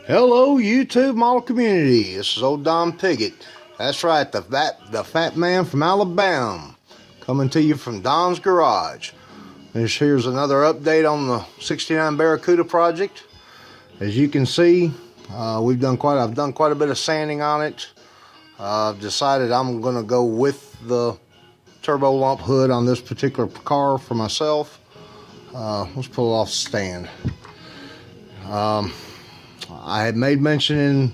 Hello, YouTube model community. This is old Don Piggott. That's right, the fat man from Alabama, coming to you from Don's Garage. Here's another update on the '69 Barracuda project. As you can see, I've done quite a bit of sanding on it. I've decided I'm going to go with the turbo lump hood on this particular car for myself. Let's pull it off the stand. I had made mention in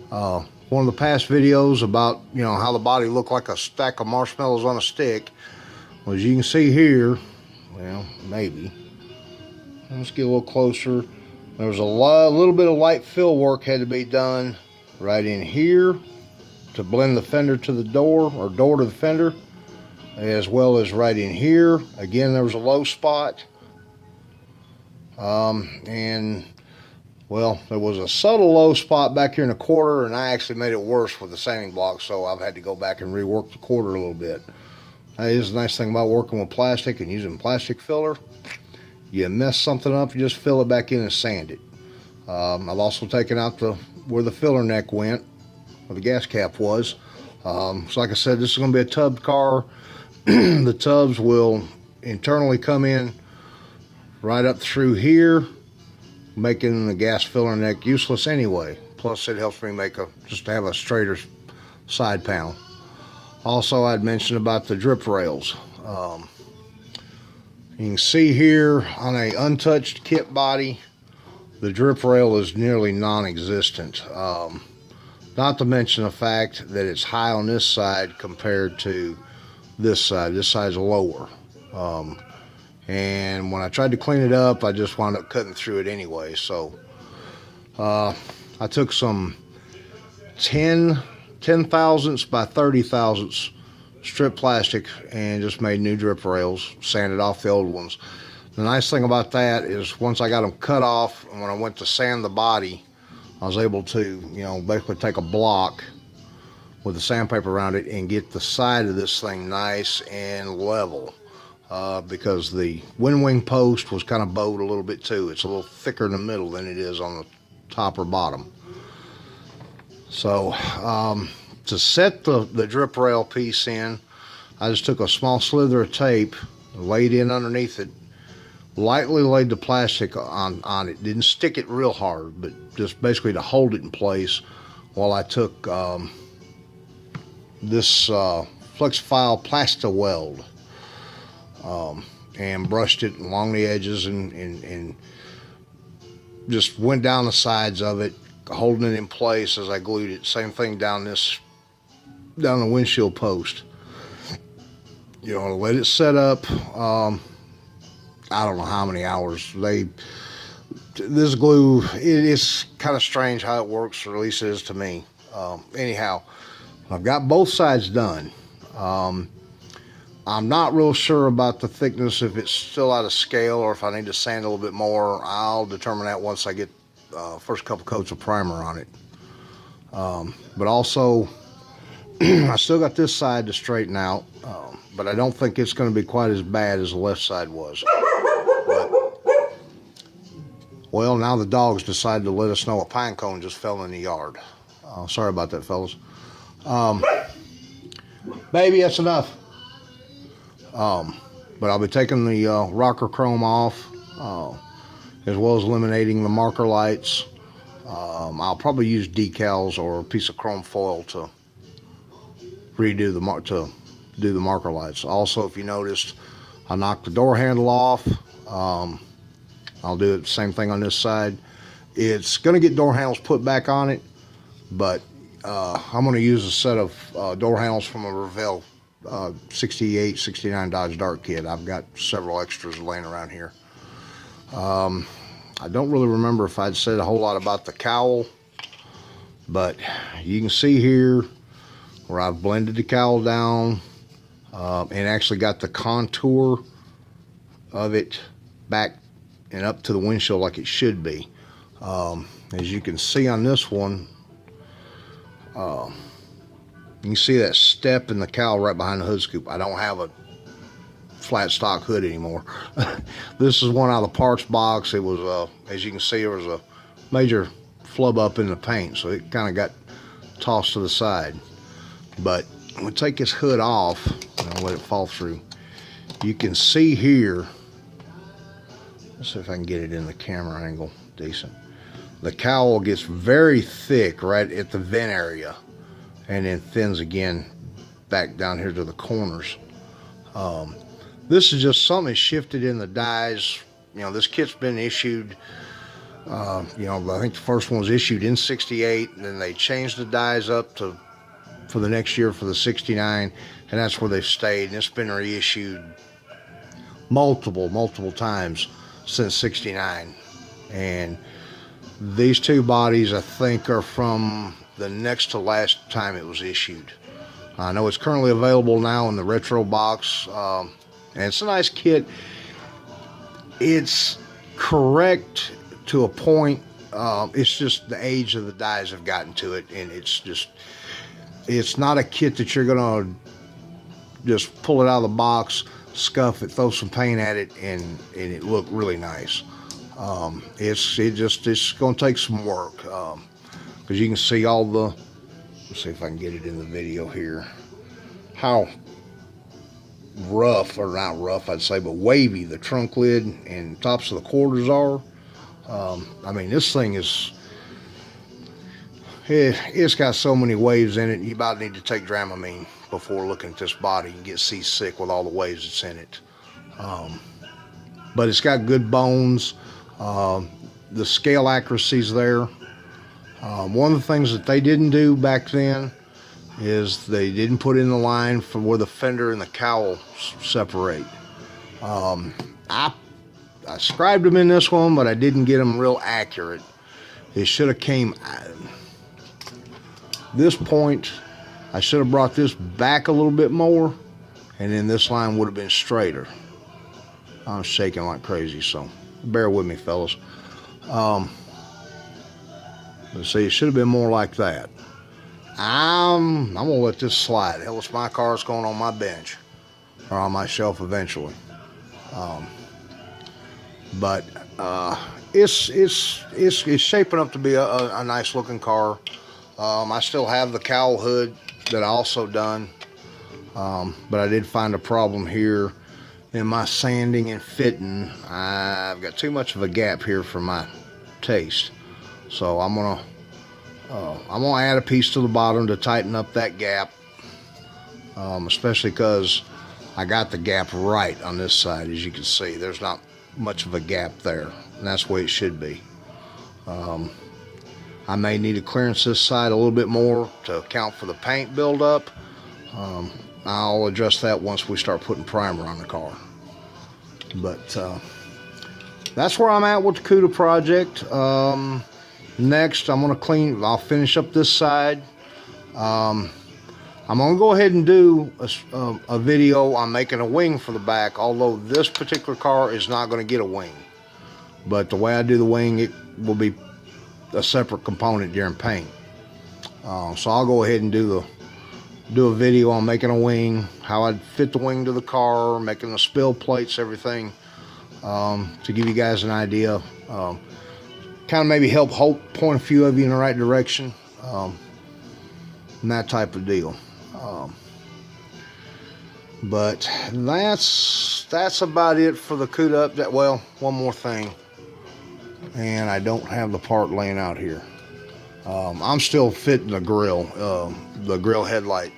one of the past videos about, how the body looked like a stack of marshmallows on a stick. Well, as you can see here, well, maybe. Let's get a little closer. There was a little bit of light fill work had to be done right in here to blend the fender to the door, or door to the fender, as well as right in here. Again, there was a low spot. Well, there was a subtle low spot back here in the quarter, and I actually made it worse with the sanding block, so I've had to go back and rework the quarter a little bit. That is the nice thing about working with plastic and using plastic filler. You mess something up, you just fill it back in and sand it. I've also taken out where the filler neck went, where the gas cap was. So like I said, this is going to be a tubbed car. The tubs will internally come in right up through here, making the gas filler neck useless anyway. Plus it helps me just to have a straighter side panel. Also, I'd mentioned about the drip rails. You can see here on a untouched kit body, the drip rail is nearly non-existent. Not to mention the fact that it's high on this side compared to this side. This side's lower. And when I tried to clean it up, I just wound up cutting through it anyway. So I took some 10 thousandths by 30 thousandths strip plastic and just made new drip rails, sanded off the old ones. The nice thing about that is once I got them cut off, and when I went to sand the body, I was able to, basically take a block with the sandpaper around it and get the side of this thing nice and level. Because the wind wing post was kind of bowed a little bit too. It's a little thicker in the middle than it is on the top or bottom. So to set the drip rail piece in, I just took a small slither of tape, laid in underneath it, lightly laid the plastic on it. Didn't stick it real hard, but just basically to hold it in place while I took this Flexifile Plasta Weld. And brushed it along the edges and just went down the sides of it, holding it in place as I glued it. Same thing down the windshield post. Let it set up. I don't know how many hours. This glue, it is kind of strange how it works, or at least it is to me. Anyhow, I've got both sides done. I'm not real sure about the thickness, if it's still out of scale or if I need to sand a little bit more. I'll determine that once I get first couple coats of primer on it. But also, I still got this side to straighten out, but I don't think it's going to be quite as bad as the left side was. But, well, now the dogs decided to let us know a pine cone just fell in the yard. Sorry about that, fellas. Baby, that's enough. But I'll be taking the rocker chrome off, as well as eliminating the marker lights. I'll probably use decals or a piece of chrome foil to do the marker lights. Also, if you noticed, I knocked the door handle off. I'll do the same thing on this side. It's going to get door handles put back on it, but I'm going to use a set of door handles from a Revell 68, 69 Dodge Dart kit. I've got several extras laying around here. I don't really remember if I'd said a whole lot about the cowl, but you can see here where I've blended the cowl down and actually got the contour of it back and up to the windshield like it should be. As you can see on this one, you can see that step in the cowl right behind the hood scoop. I don't have a flat stock hood anymore. This is one out of the parts box. It was, as you can see, there was a major flub up in the paint, so it kind of got tossed to the side. But when we take this hood off and I'll let it fall through, you can see here, let's see if I can get it in the camera angle decent. The cowl gets very thick right at the vent area and then thins again back down here to the corners. This is just something that shifted in the dies. You know, this kit's been issued, you know, I think the first one was issued in 68, and then they changed the dies up to for the next year for the 69, and that's where they've stayed, and it's been reissued multiple times since 69. And these two bodies, I think, are from the next to last time it was issued. I know it's currently available now in the retro box, and it's a nice kit. It's correct to a point. It's just the age of the dies have gotten to it, and it's not a kit that you're gonna just pull it out of the box, scuff it, throw some paint at it, and it look really nice. It's gonna take some work, because you can see all the, let's see if I can get it in the video here, how rough, or not rough I'd say, but wavy the trunk lid and tops of the quarters are. I mean, this thing is, it's got so many waves in it, you about need to take Dramamine before looking at this body. You get seasick with all the waves that's in it. But it's got good bones. The scale accuracy's there. One of the things that they didn't do back then is they didn't put in the line for where the fender and the cowl separate. I scribed them in this one, but I didn't get them real accurate. It should have came this point. I should have brought this back a little bit more, and then this line would have been straighter. I'm shaking like crazy, so bear with me, fellas. Let's see, it should have been more like that. I'm gonna let this slide. Hell, it's my car. It's going on my bench or on my shelf eventually. But it's shaping up to be a nice looking car. I still have the cowl hood that I also done, but I did find a problem here in my sanding and fitting. I've got too much of a gap here for my taste, so I'm gonna add a piece to the bottom to tighten up that gap, especially because I got the gap right on this side. As you can see, there's not much of a gap there, and that's the way it should be. I may need to clearance this side a little bit more to account for the paint buildup. I'll address that once we start putting primer on the car. But that's where I'm at with the Cuda project. Next, I'm gonna I'll finish up this side. I'm gonna go ahead and do a video on making a wing for the back, although this particular car is not gonna get a wing. But the way I do the wing, it will be a separate component during paint. So I'll go ahead and do a video on making a wing, how I'd fit the wing to the car, making the spill plates, everything, to give you guys an idea. Kind of maybe help point a few of you in the right direction, and that type of deal. But that's about it for the Cuda update. Well, one more thing, and I don't have the part laying out here. I'm still fitting the grill headlight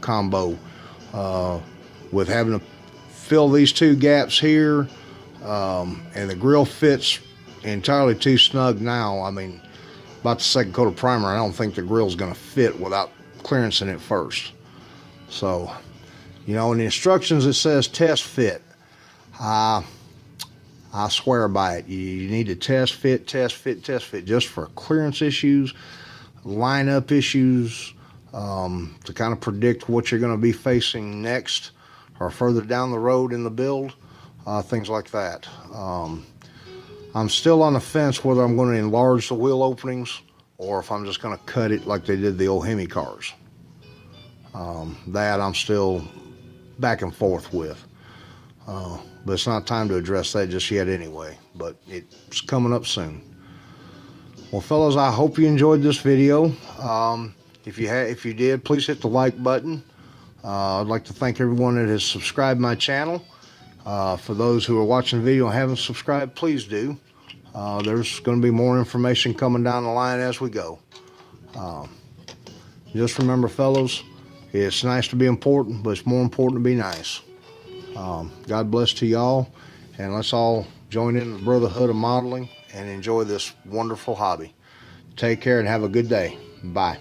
combo, with having to fill these two gaps here, and the grill fits entirely too snug now. I mean, about the second coat of primer, I don't think the grill's gonna fit without clearancing it first. So, you know, in the instructions it says test fit. I swear by it. You need to test fit, just for clearance issues, lineup issues, to kind of predict what you're going to be facing next or further down the road in the build, things like that. I'm still on the fence whether I'm going to enlarge the wheel openings or if I'm just going to cut it like they did the old Hemi cars. That I'm still back and forth with. But it's not time to address that just yet anyway, but it's coming up soon. Well, fellas, I hope you enjoyed this video. If you did, please hit the like button. I'd like to thank everyone that has subscribed my channel. For those who are watching the video and haven't subscribed, please do. There's going to be more information coming down the line as we go. Just remember, fellows, it's nice to be important, but it's more important to be nice. God bless to y'all, and let's all join in the brotherhood of modeling and enjoy this wonderful hobby. Take care and have a good day. Bye.